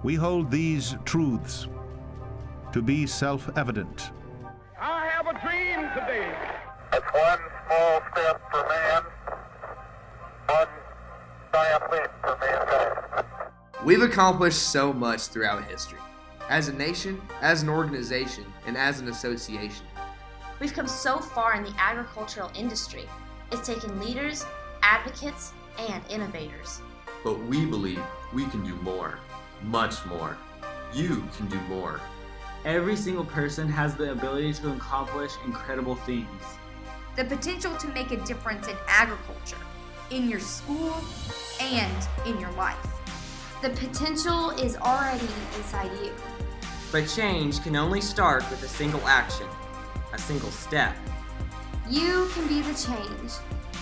We hold these truths to be self-evident. I have a dream today. It's one small step for man, one giant leap for mankind. We've accomplished so much throughout history, as a nation, as an organization, and as an association. We've come so far in the agricultural industry. It's taken leaders, advocates, and innovators. But we believe we can do more, much more. You can do more. Every single person has the ability to accomplish incredible things. The potential to make a difference in agriculture, in your school, and in your life. The potential is already inside you. But change can only start with a single action, a single step. You can be the change.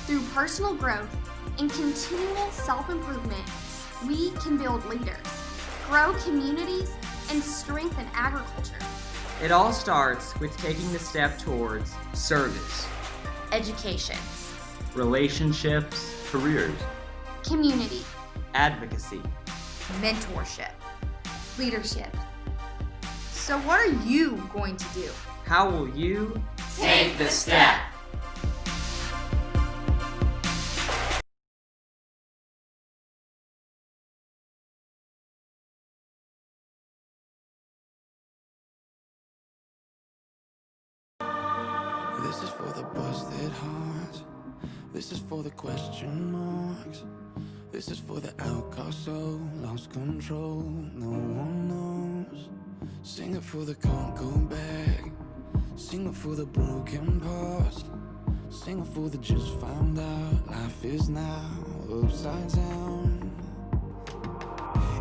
Through personal growth and continual self-improvement, we can build leaders, grow communities, and strengthen agriculture. It all starts with taking the step towards Service, Education, Relationships, Careers. community, advocacy. Mentorship. leadership. So what are you going to do? How will you take the step? This is for the busted hearts. This is for the question marks. This is for the outcast soul, lost control, no one knows. Sing it for the can't go back. Sing it for the broken past. Sing it for the just found out. Life is now upside down.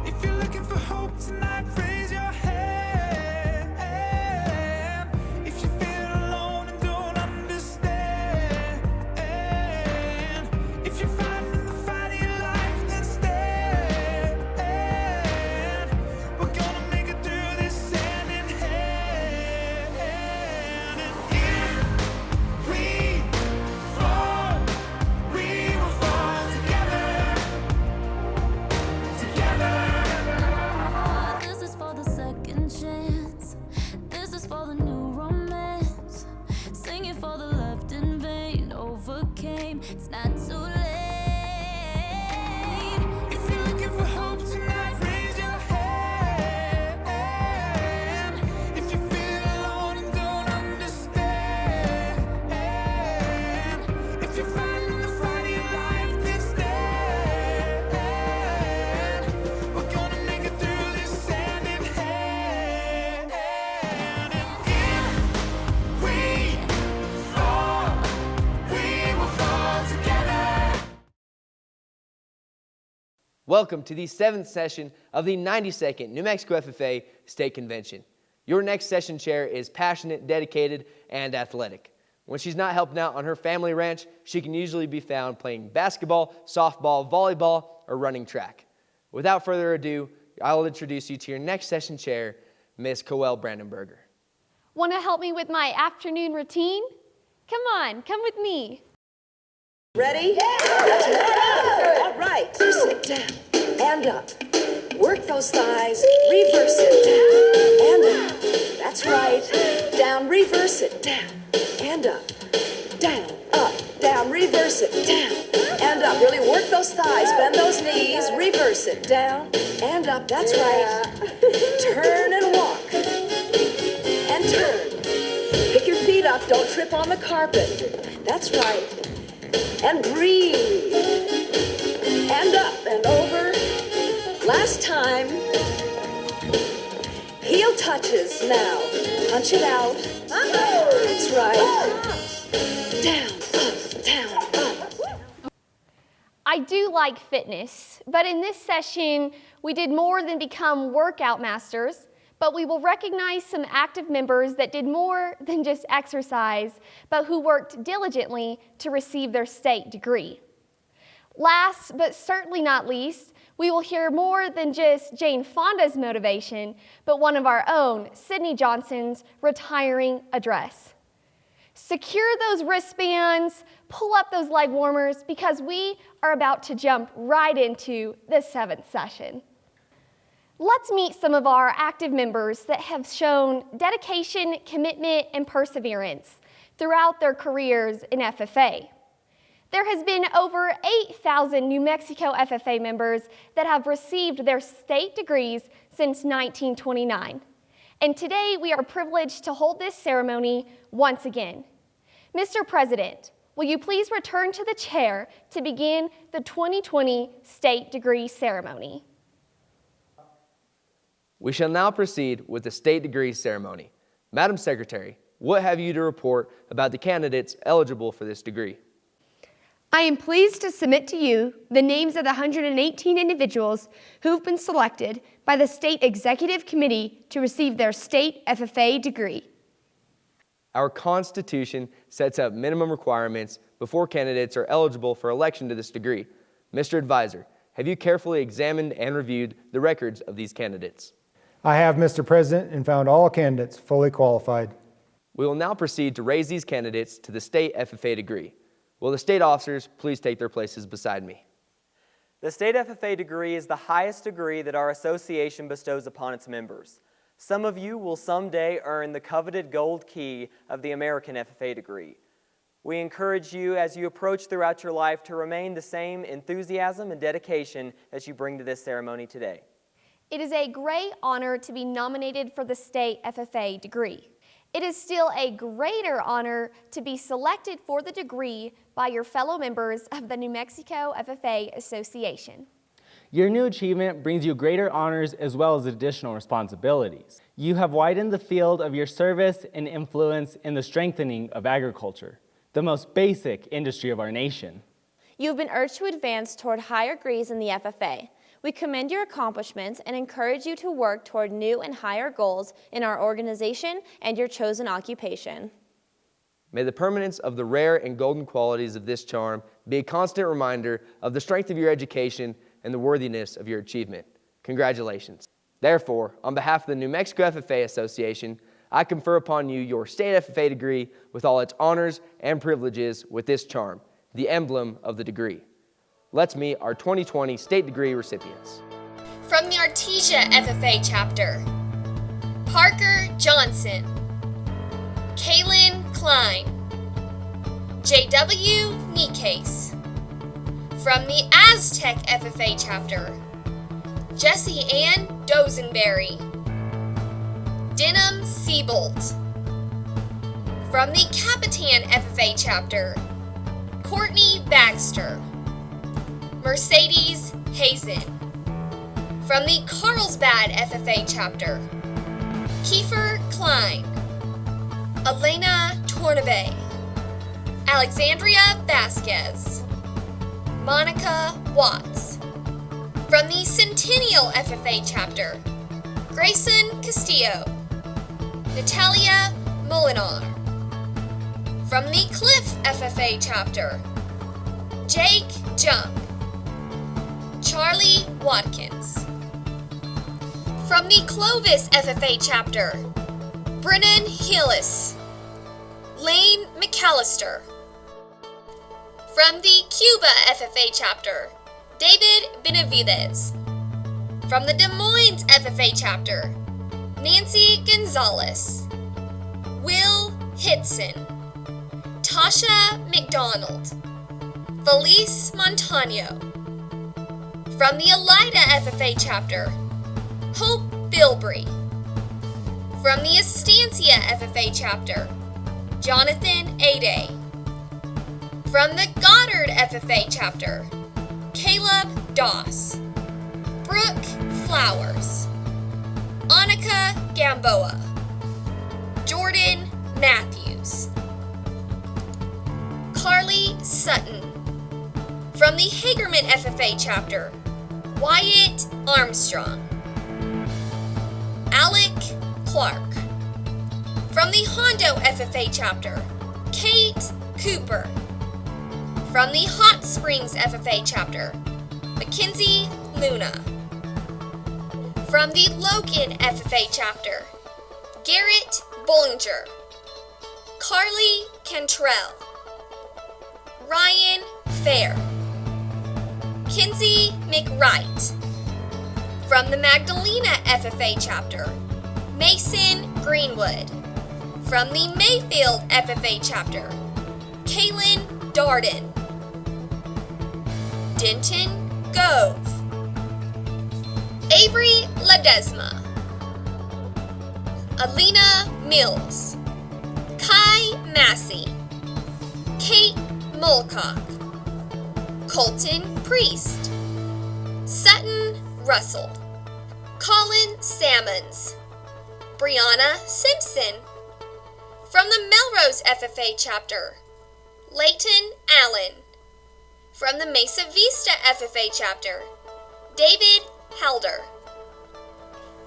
If you're looking for hope tonight, raise your hand. If you feel alone and don't understand, if you're fighting the fight of your life, then stand. We're gonna make it through this hand in hand. And if we fall, we will fall together. Together. This is for the second chance. This is for the new romance. Singing for the left in vain. Overcame. It's not too late. If you're looking for hope tonight, raise your hand. If you feel alone and don't understand, if you're fighting the fight of your life, then stand. We're gonna make it through this hand in hand. And if we fall, we will fall together. Welcome to the 7th session of the 92nd New Mexico FFA State Convention. Your next session chair is passionate, dedicated, and athletic. When she's not helping out on her family ranch, she can usually be found playing basketball, softball, volleyball, or running track. Without further ado, I will introduce you to your next session chair, Ms. Coel Brandenberger. Want to help me with my afternoon routine? Come on, come with me. Ready? That's right. All right. Sit down and up. Work those thighs. Reverse it. Down and up. That's right. Down. Reverse it. Down and up. Down. Up. Down. Reverse it. Down and up. Really work those thighs. Bend those knees. Reverse it. Down and up. That's right. Turn and walk. And turn. Pick your feet up. Don't trip on the carpet. That's right. And breathe. And up and over. Last time. Heel touches now. Punch it out. That's right. Down, up, down, up. I do like fitness, but in this session, we did more than become workout masters, but we will recognize some active members that did more than just exercise, but who worked diligently to receive their state degree. Last, but certainly not least, we will hear more than just Jane Fonda's motivation, but one of our own, Sydney Johnson's retiring address. Secure those wristbands, pull up those leg warmers, because we are about to jump right into the 7th session. Let's meet some of our active members that have shown dedication, commitment, and perseverance throughout their careers in FFA. There has been over 8,000 New Mexico FFA members that have received their state degrees since 1929. And today we are privileged to hold this ceremony once again. Mr. President, will you please return to the chair to begin the 2020 state degree ceremony? We shall now proceed with the state degree ceremony. Madam Secretary, what have you to report about the candidates eligible for this degree? I am pleased to submit to you the names of the 118 individuals who have been selected by the State Executive Committee to receive their state FFA degree. Our Constitution sets up minimum requirements before candidates are eligible for election to this degree. Mr. Advisor, have you carefully examined and reviewed the records of these candidates? I have, Mr. President, and found all candidates fully qualified. We will now proceed to raise these candidates to the state FFA degree. Will the state officers please take their places beside me? The state FFA degree is the highest degree that our association bestows upon its members. Some of you will someday earn the coveted gold key of the American FFA degree. We encourage you as you approach throughout your life to remain the same enthusiasm and dedication as you bring to this ceremony today. It is a great honor to be nominated for the state FFA degree. It is still a greater honor to be selected for the degree by your fellow members of the New Mexico FFA Association. Your new achievement brings you greater honors as well as additional responsibilities. You have widened the field of your service and influence in the strengthening of agriculture, the most basic industry of our nation. You have been urged to advance toward higher degrees in the FFA. We commend your accomplishments and encourage you to work toward new and higher goals in our organization and your chosen occupation. May the permanence of the rare and golden qualities of this charm be a constant reminder of the strength of your education and the worthiness of your achievement. Congratulations. Therefore, on behalf of the New Mexico FFA Association, I confer upon you your state FFA degree with all its honors and privileges with this charm, the emblem of the degree. Let's meet our 2020 state degree recipients. From the Artesia FFA chapter, Parker Johnson, Kaylin Klein, J.W. Nikase. From the Aztec FFA chapter, Jessie Ann Dozenberry, Denham Siebold. From the Capitan FFA chapter, Courtney Baxter, Mercedes Hazen. From the Carlsbad FFA chapter, Kiefer Klein, Elena Tornabay, Alexandria Vasquez, Monica Watts. From the Centennial FFA chapter, Grayson Castillo, Natalia Molinar. From the Cliff FFA chapter, Jake Jump, Charlie Watkins. From the Clovis FFA chapter, Brennan Hillis, Lane McAllister. From the Cuba FFA chapter, David Benavides. From the Des Moines FFA chapter, Nancy Gonzalez, Will Hitson, Tasha McDonald, Felice Montano. From the Elida FFA chapter, Hope Bilbrey. From the Estancia FFA chapter, Jonathan Ade. From the Goddard FFA chapter, Caleb Doss, Brooke Flowers, Annika Gamboa, Jordan Matthews, Carly Sutton. From the Hagerman FFA chapter, Wyatt Armstrong, Alec Clark. From the Hondo FFA chapter, Kate Cooper. From the Hot Springs FFA chapter, Mackenzie Luna. From the Logan FFA chapter, Garrett Bollinger, Carly Cantrell, Ryan Fair, Kinsey McWright. From the Magdalena FFA chapter, Mason Greenwood. From the Mayfield FFA chapter, Kaylin Darden. Denton Gove. Avery Ledesma. Alina Mills. Kai Massey. Kate Mulcock. Colton Priest. Sutton Russell. Colin Sammons. Brianna Simpson. From the Melrose FFA chapter, Leighton Allen. From the Mesa Vista FFA chapter, David Halder.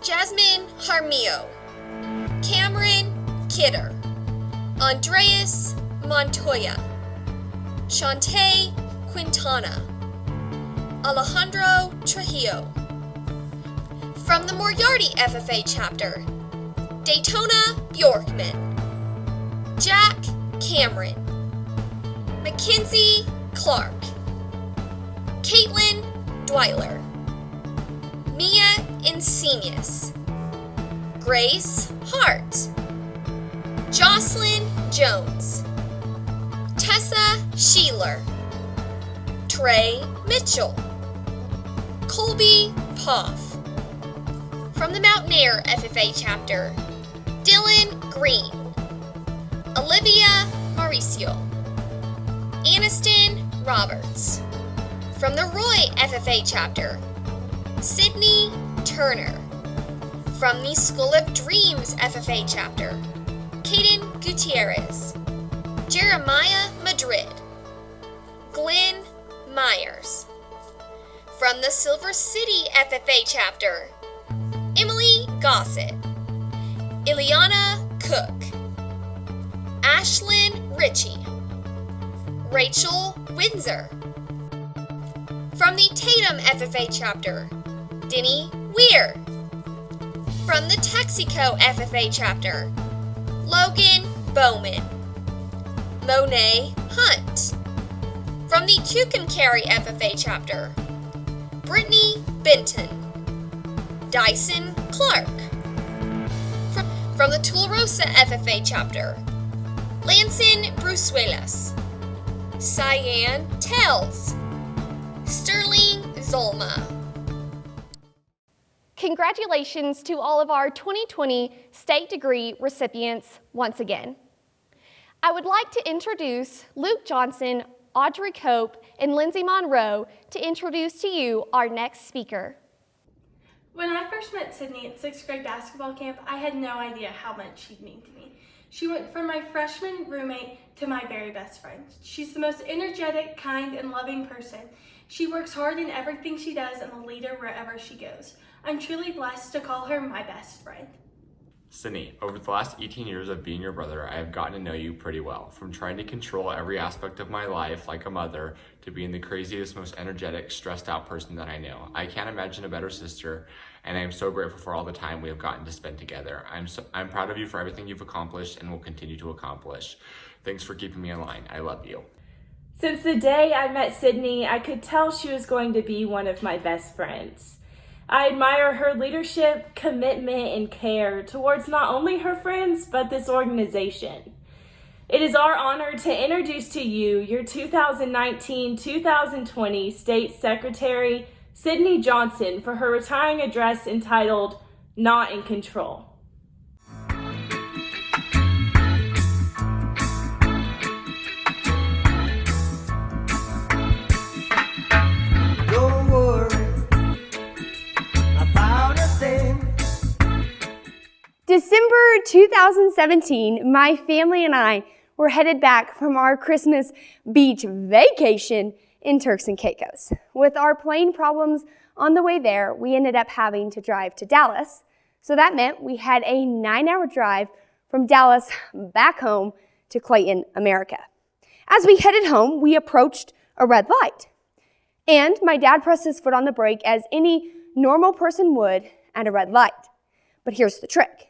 Jasmine Harmio. Cameron Kidder. Andreas Montoya. Shantae Quintana. Alejandro Trujillo. From the Moriarty FFA chapter, Daytona Bjorkman. Jack Cameron. Mackenzie Clark. Caitlin Dwiler. Mia Insenius. Grace Hart. Jocelyn Jones. Tessa Sheeler. Trey Mitchell. Colby Poff. From the Mountaineer FFA chapter, Dylan Green. Olivia Mauricio. Aniston Roberts. From the Roy FFA chapter, Sydney Turner. From the School of Dreams FFA chapter, Caden Gutierrez. Jeremiah Madrid. Glenn Myers. From the Silver City FFA chapter, Emily Gossett. Ileana Cook. Ashlyn Ritchie. Rachel Windsor. From the Tatum FFA chapter, Denny Weir. From the Texaco FFA chapter, Logan Bowman. Monet Hunt. From the Tucumcari FFA chapter, Brittany Benton. Dyson Clark. From the Tularosa FFA chapter, Lanson Brusuelas. Cyan Tells. Sterling Zolma. Congratulations to all of our 2020 state degree recipients once again. I would like to introduce Luke Johnson, Audrey Cope, and Lindsay Monroe to introduce to you our next speaker. When I first met Sydney at 6th grade basketball camp, I had no idea how much she'd mean to me. She went from my freshman roommate to my very best friend. She's the most energetic, kind, and loving person. She works hard in everything she does and a leader wherever she goes. I'm truly blessed to call her my best friend. Sydney, over the last 18 years of being your brother, I have gotten to know you pretty well. From trying to control every aspect of my life like a mother to being the craziest, most energetic, stressed out person that I know. I can't imagine a better sister, and I am so grateful for all the time we have gotten to spend together. I'm proud of you for everything you've accomplished and will continue to accomplish. Thanks for keeping me in line. I love you. Since the day I met Sydney, I could tell she was going to be one of my best friends. I admire her leadership, commitment, and care towards not only her friends, but this organization. It is our honor to introduce to you your 2019-2020 State Secretary, Sydney Johnson, for her retiring address entitled, Not in Control. December 2017, my family and I were headed back from our Christmas beach vacation in Turks and Caicos. With our plane problems on the way there, we ended up having to drive to Dallas. So that meant we had a 9-hour drive from Dallas back home to Clayton, America. As we headed home, we approached a red light. And my dad pressed his foot on the brake as any normal person would at a red light. But here's the trick.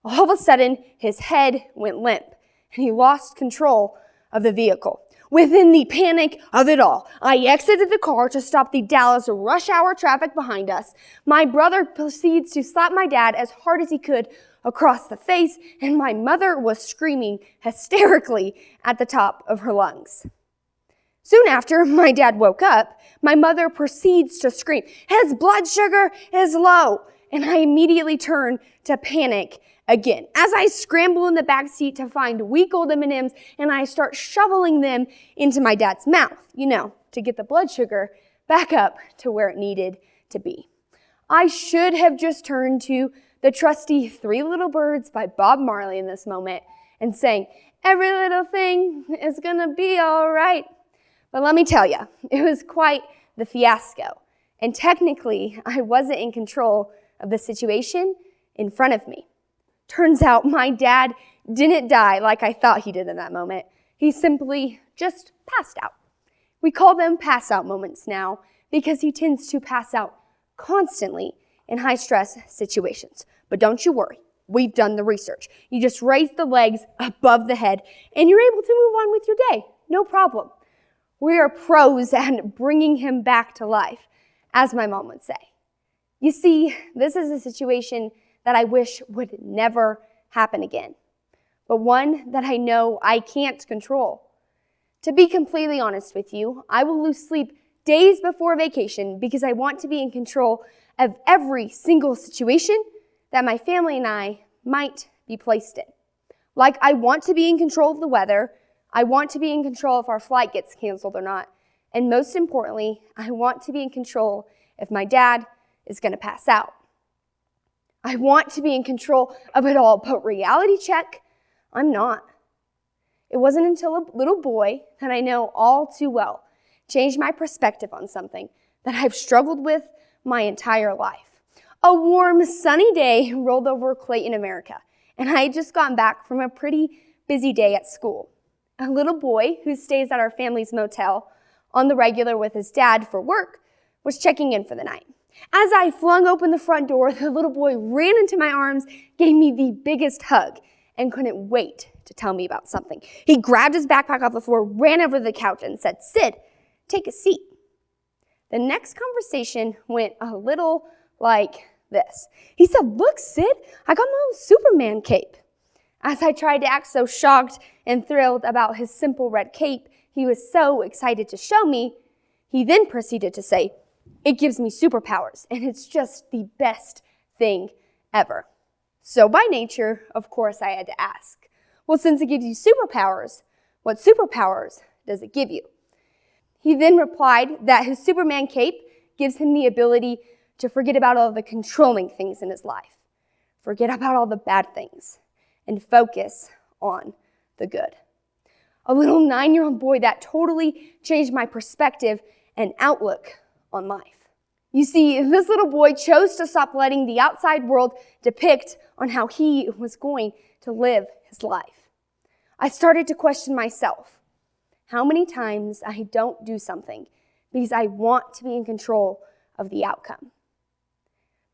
All of a sudden, his head went limp, and he lost control of the vehicle. Within the panic of it all, I exited the car to stop the Dallas rush hour traffic behind us. My brother proceeds to slap my dad as hard as he could across the face, and my mother was screaming hysterically at the top of her lungs. Soon after my dad woke up, my mother proceeds to scream, "His blood sugar is low!" And I immediately turn to panic again. As I scramble in the back seat to find week old M&Ms, and I start shoveling them into my dad's mouth, to get the blood sugar back up to where it needed to be. I should have just turned to the trusty Three Little Birds by Bob Marley in this moment and sang, "Every little thing is gonna be all right." But let me tell you, it was quite the fiasco. And technically, I wasn't in control of the situation in front of me. Turns out my dad didn't die like I thought he did in that moment. He simply just passed out. We call them pass out moments now because he tends to pass out constantly in high stress situations. But don't you worry, we've done the research. You just raise the legs above the head and you're able to move on with your day. No problem. We are pros at bringing him back to life, as my mom would say. You see, this is a situation that I wish would never happen again, but one that I know I can't control. To be completely honest with you, I will lose sleep days before vacation because I want to be in control of every single situation that my family and I might be placed in. Like, I want to be in control of the weather. I want to be in control if our flight gets canceled or not. And most importantly, I want to be in control if my dad is going to pass out. I want to be in control of it all, but reality check, I'm not. It wasn't until a little boy that I know all too well changed my perspective on something that I've struggled with my entire life. A warm, sunny day rolled over Clayton, America, and I had just gotten back from a pretty busy day at school. A little boy who stays at our family's motel on the regular with his dad for work was checking in for the night. As I flung open the front door, the little boy ran into my arms, gave me the biggest hug, and couldn't wait to tell me about something. He grabbed his backpack off the floor, ran over to the couch, and said, "Sid, take a seat." The next conversation went a little like this. He said, "Look, Sid, I got my own Superman cape." As I tried to act so shocked and thrilled about his simple red cape he was so excited to show me, he then proceeded to say, "It gives me superpowers, and it's just the best thing ever." So by nature, of course, I had to ask, well, since it gives you superpowers, what superpowers does it give you? He then replied that his Superman cape gives him the ability to forget about all the controlling things in his life, forget about all the bad things, and focus on the good. A little 9-year-old boy that totally changed my perspective and outlook on life. You see, this little boy chose to stop letting the outside world depict on how he was going to live his life. I started to question myself, how many times I don't do something because I want to be in control of the outcome.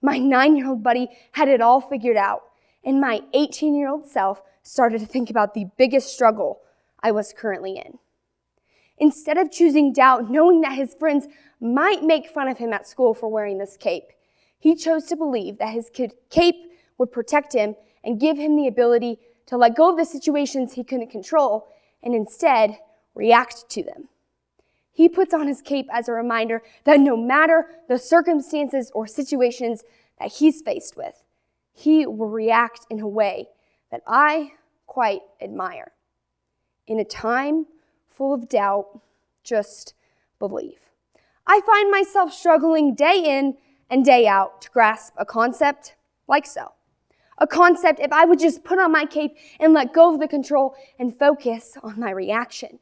My 9-year-old buddy had it all figured out, and my 18-year-old self started to think about the biggest struggle I was currently in. Instead of choosing doubt, knowing that his friends might make fun of him at school for wearing this cape, he chose to believe that his cape would protect him and give him the ability to let go of the situations he couldn't control and instead react to them. He puts on his cape as a reminder that no matter the circumstances or situations that he's faced with, he will react in a way that I quite admire. In a time full of doubt, just believe. I find myself struggling day in and day out to grasp a concept like so. A concept if I would just put on my cape and let go of the control and focus on my reaction.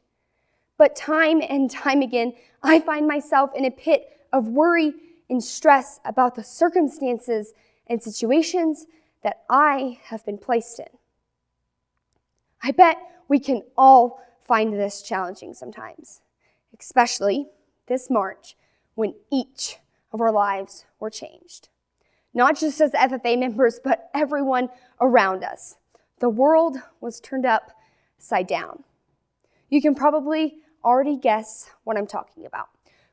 But time and time again, I find myself in a pit of worry and stress about the circumstances and situations that I have been placed in. I bet we can all find this challenging sometimes, especially this March when each of our lives were changed. Not just as FFA members, but everyone around us. The world was turned upside down. You can probably already guess what I'm talking about.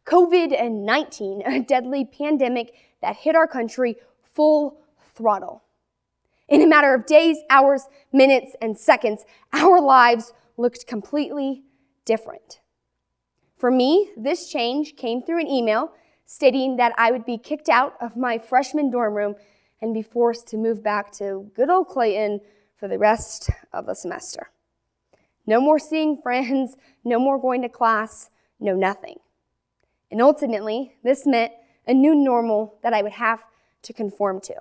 COVID-19, a deadly pandemic that hit our country full throttle. In a matter of days, hours, minutes, and seconds, our lives looked completely different. For me, this change came through an email stating that I would be kicked out of my freshman dorm room and be forced to move back to good old Clayton for the rest of the semester. No more seeing friends, no more going to class, no nothing. And ultimately, this meant a new normal that I would have to conform to.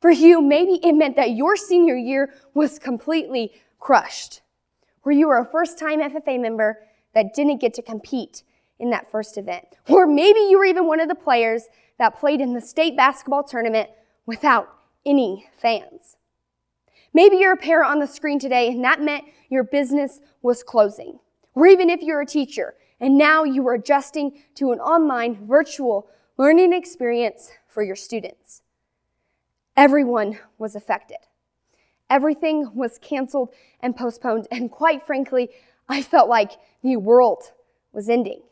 For you, maybe it meant that your senior year was completely crushed, or you were a first-time FFA member that didn't get to compete in that first event. Or maybe you were even one of the players that played in the state basketball tournament without any fans. Maybe you're a parent on the screen today and that meant your business was closing. Or even if you're a teacher and now you were adjusting to an online virtual learning experience for your students. Everyone was affected. Everything was canceled and postponed, and quite frankly, I felt like the world was ending.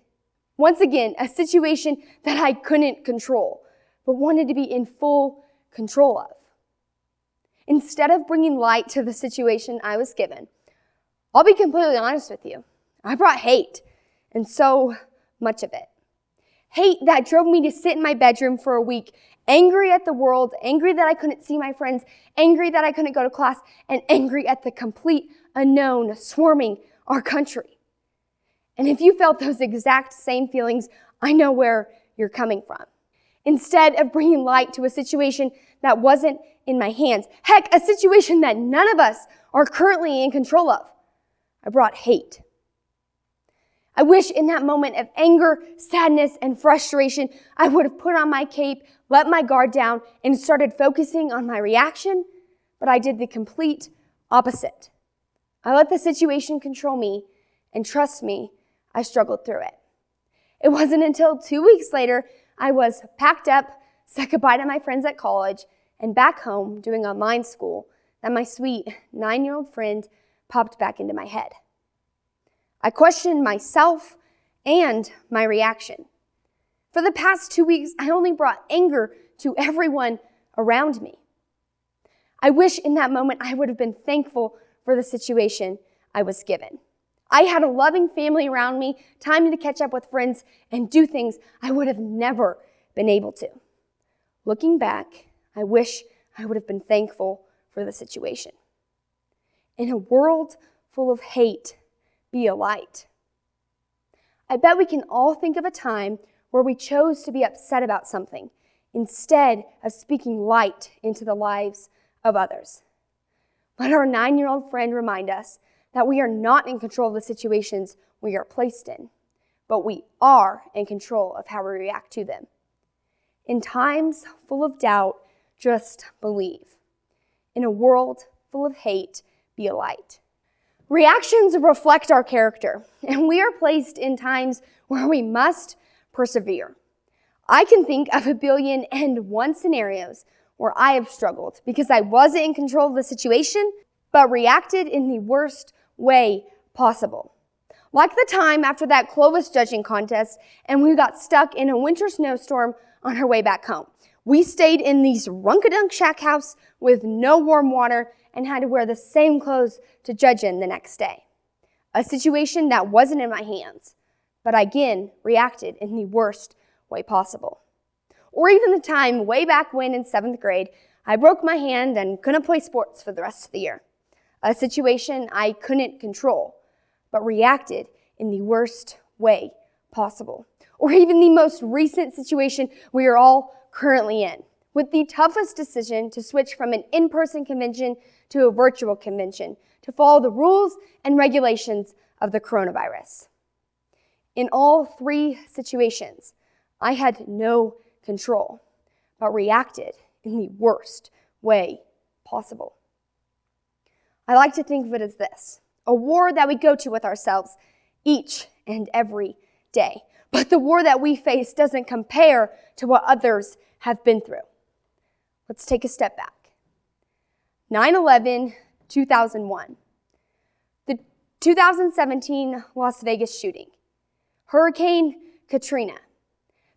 Once again, a situation that I couldn't control, but wanted to be in full control of. Instead of bringing light to the situation I was given, I'll be completely honest with you, I brought hate, and so much of it. Hate that drove me to sit in my bedroom for a week, angry at the world, angry that I couldn't see my friends, angry that I couldn't go to class, and angry at the complete unknown swarming our country. And if you felt those exact same feelings, I know where you're coming from. Instead of bringing light to a situation that wasn't in my hands, heck, a situation that none of us are currently in control of, I brought hate. I wish in that moment of anger, sadness, and frustration, I would have put on my cape, let my guard down, and started focusing on my reaction, but I did the complete opposite. I let the situation control me, and trust me, I struggled through it. It wasn't until 2 weeks later I was packed up, said goodbye to my friends at college, and back home doing online school that my sweet 9-year-old friend popped back into my head. I questioned myself and my reaction. For the past 2 weeks, I only brought anger to everyone around me. I wish in that moment I would have been thankful for the situation I was given. I had a loving family around me, time to catch up with friends, and do things I would have never been able to. Looking back, I wish I would have been thankful for the situation. In a world full of hate, be a light. I bet we can all think of a time where we chose to be upset about something instead of speaking light into the lives of others. Let our 9-year-old friend remind us that we are not in control of the situations we are placed in, but we are in control of how we react to them. In times full of doubt, just believe. In a world full of hate, be a light. Reactions reflect our character, and we are placed in times where we must persevere. I can think of 1,000,000,001 scenarios where I have struggled because I wasn't in control of the situation, but reacted in the worst way possible. Like the time after that Clovis judging contest, and we got stuck in a winter snowstorm on our way back home. We stayed in these runkadunk shack house with no warm water and had to wear the same clothes to judge in the next day. A situation that wasn't in my hands, but I again reacted in the worst way possible. Or even the time way back when in 7th grade, I broke my hand and couldn't play sports for the rest of the year. A situation I couldn't control, but reacted in the worst way possible. Or even the most recent situation we are all currently in, with the toughest decision to switch from an in-person convention to a virtual convention to follow the rules and regulations of the coronavirus. In all 3 situations, I had no control, but reacted in the worst way possible. I like to think of it as this: a war that we go to with ourselves each and every day. But the war that we face doesn't compare to what others have been through. Let's take a step back. 9/11, 2001. The 2017 Las Vegas shooting, Hurricane Katrina,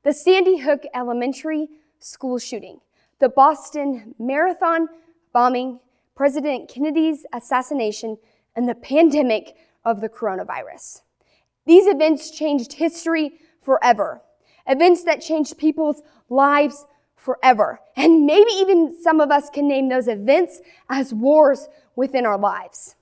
the Sandy Hook Elementary School shooting, the Boston Marathon bombing, President Kennedy's assassination, and the pandemic of the coronavirus. These events changed history forever. Events that changed people's lives forever. And maybe even some of us can name those events as wars within our lives.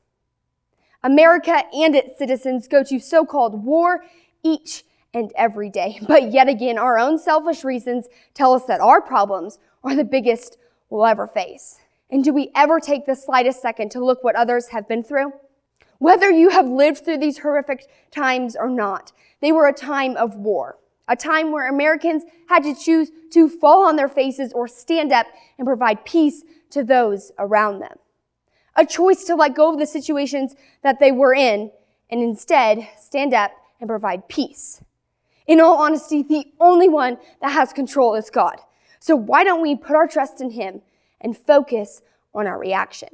America and its citizens go to so-called war each and every day. But yet again, our own selfish reasons tell us that our problems are the biggest we'll ever face. And do we ever take the slightest second to look what others have been through? Whether you have lived through these horrific times or not, they were a time of war. A time where Americans had to choose to fall on their faces or stand up and provide peace to those around them. A choice to let go of the situations that they were in and instead stand up and provide peace. In all honesty, the only one that has control is God. So why don't we put our trust in Him and focus on our reaction?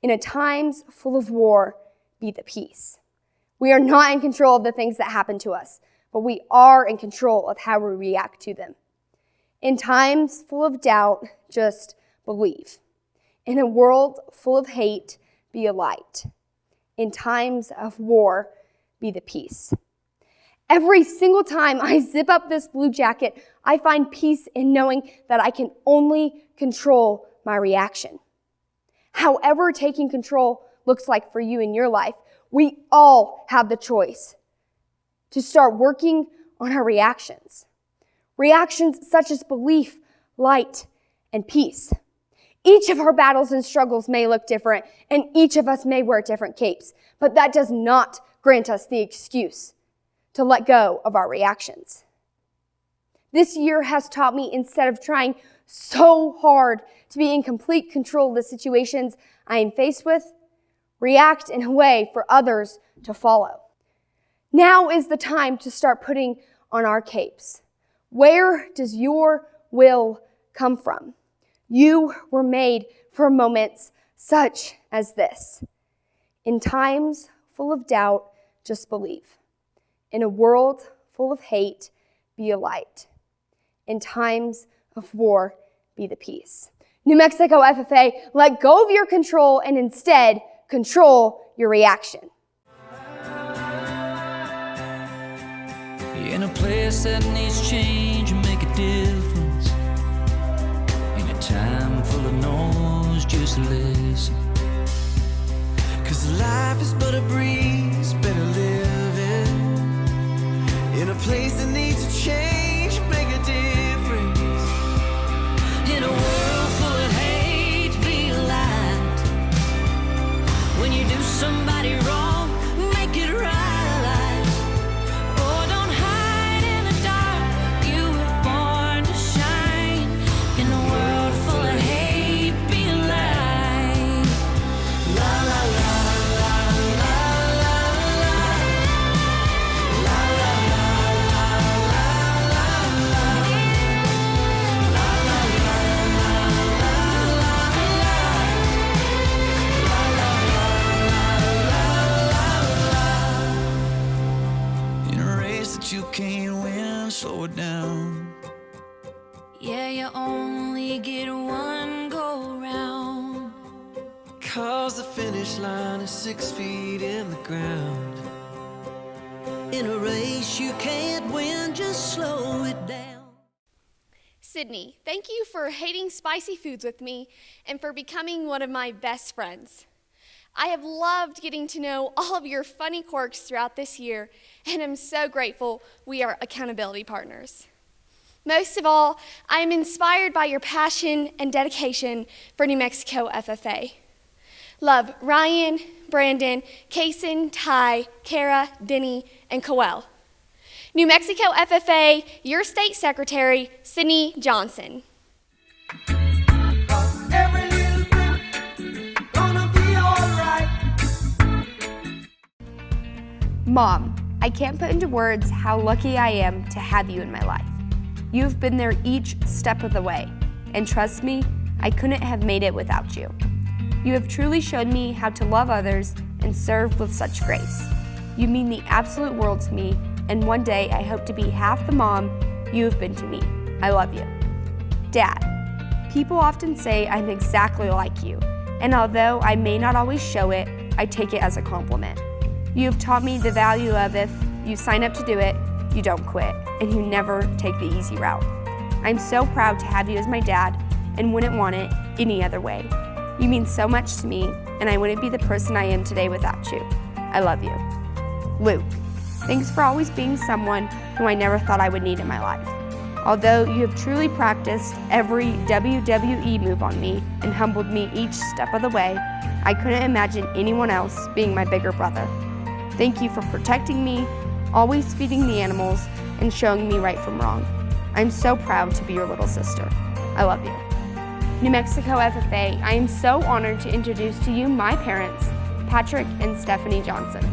In a times full of war, be the peace. We are not in control of the things that happen to us, but we are in control of how we react to them. In times full of doubt, just believe. In a world full of hate, be a light. In times of war, be the peace. Every single time I zip up this blue jacket, I find peace in knowing that I can only control my reaction. However taking control looks like for you in your life, we all have the choice to start working on our reactions. Reactions such as belief, light, and peace. Each of our battles and struggles may look different, and each of us may wear different capes, but that does not grant us the excuse to let go of our reactions. This year has taught me, instead of trying so hard to be in complete control of the situations I am faced with, react in a way for others to follow. Now is the time to start putting on our capes. Where does your will come from? You were made for moments such as this. In times full of doubt, just believe. In a world full of hate, be a light. In times of war, be the peace. New Mexico FFA, let go of your control and instead control your reaction. In a place that needs change and make a difference. In a time full of noise, just listen. 'Cause life is but a breeze, better live it. In a place that needs a change, make a difference. In a world full of hate, be a light. When you do somebody wrong, make it right. Oh, don't hide in the dark, you were born to shine. In a world full of hate, be a light. La la la la la la la. La la la la la la la. La la la la la la la. La la la la la la. In a race that you can't win, slow it down. Yeah, you only get one go round. 'Cause the finish line is 6 feet in the ground. In a race you can't win, just slow it down. Sydney, thank you for hating spicy foods with me and for becoming one of my best friends. I have loved getting to know all of your funny quirks throughout this year, and I'm so grateful we are accountability partners. Most of all, I am inspired by your passion and dedication for New Mexico FFA. Love Ryan, Brandon, Kason, Ty, Kara, Denny, and Coel. New Mexico FFA, your state secretary, Sydney Johnson. Mom, I can't put into words how lucky I am to have you in my life. You've been there each step of the way, and trust me, I couldn't have made it without you. You have truly shown me how to love others and serve with such grace. You mean the absolute world to me, and one day I hope to be half the mom you have been to me. I love you. Dad, people often say I'm exactly like you, and although I may not always show it, I take it as a compliment. You have taught me the value of if you sign up to do it, you don't quit, and you never take the easy route. I'm so proud to have you as my dad and wouldn't want it any other way. You mean so much to me, and I wouldn't be the person I am today without you. I love you. Luke, thanks for always being someone who I never thought I would need in my life. Although you have truly practiced every WWE move on me and humbled me each step of the way, I couldn't imagine anyone else being my bigger brother. Thank you for protecting me, always feeding the animals, and showing me right from wrong. I'm so proud to be your little sister. I love you. New Mexico FFA, I am so honored to introduce to you my parents, Patrick and Stephanie Johnson.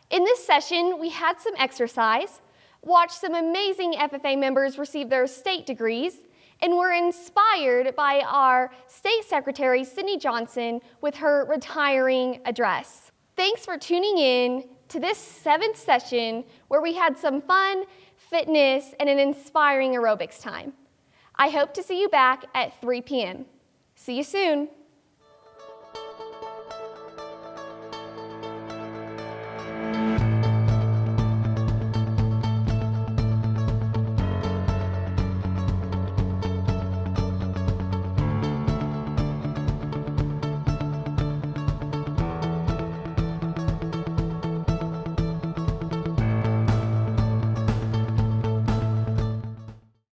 In this session, we had some exercise, watched some amazing FFA members receive their state degrees, and were inspired by our State Secretary, Sydney Johnson, with her retiring address. Thanks for tuning in to this 7th session where we had some fun, fitness, and an inspiring aerobics time. I hope to see you back at 3 p.m. See you soon.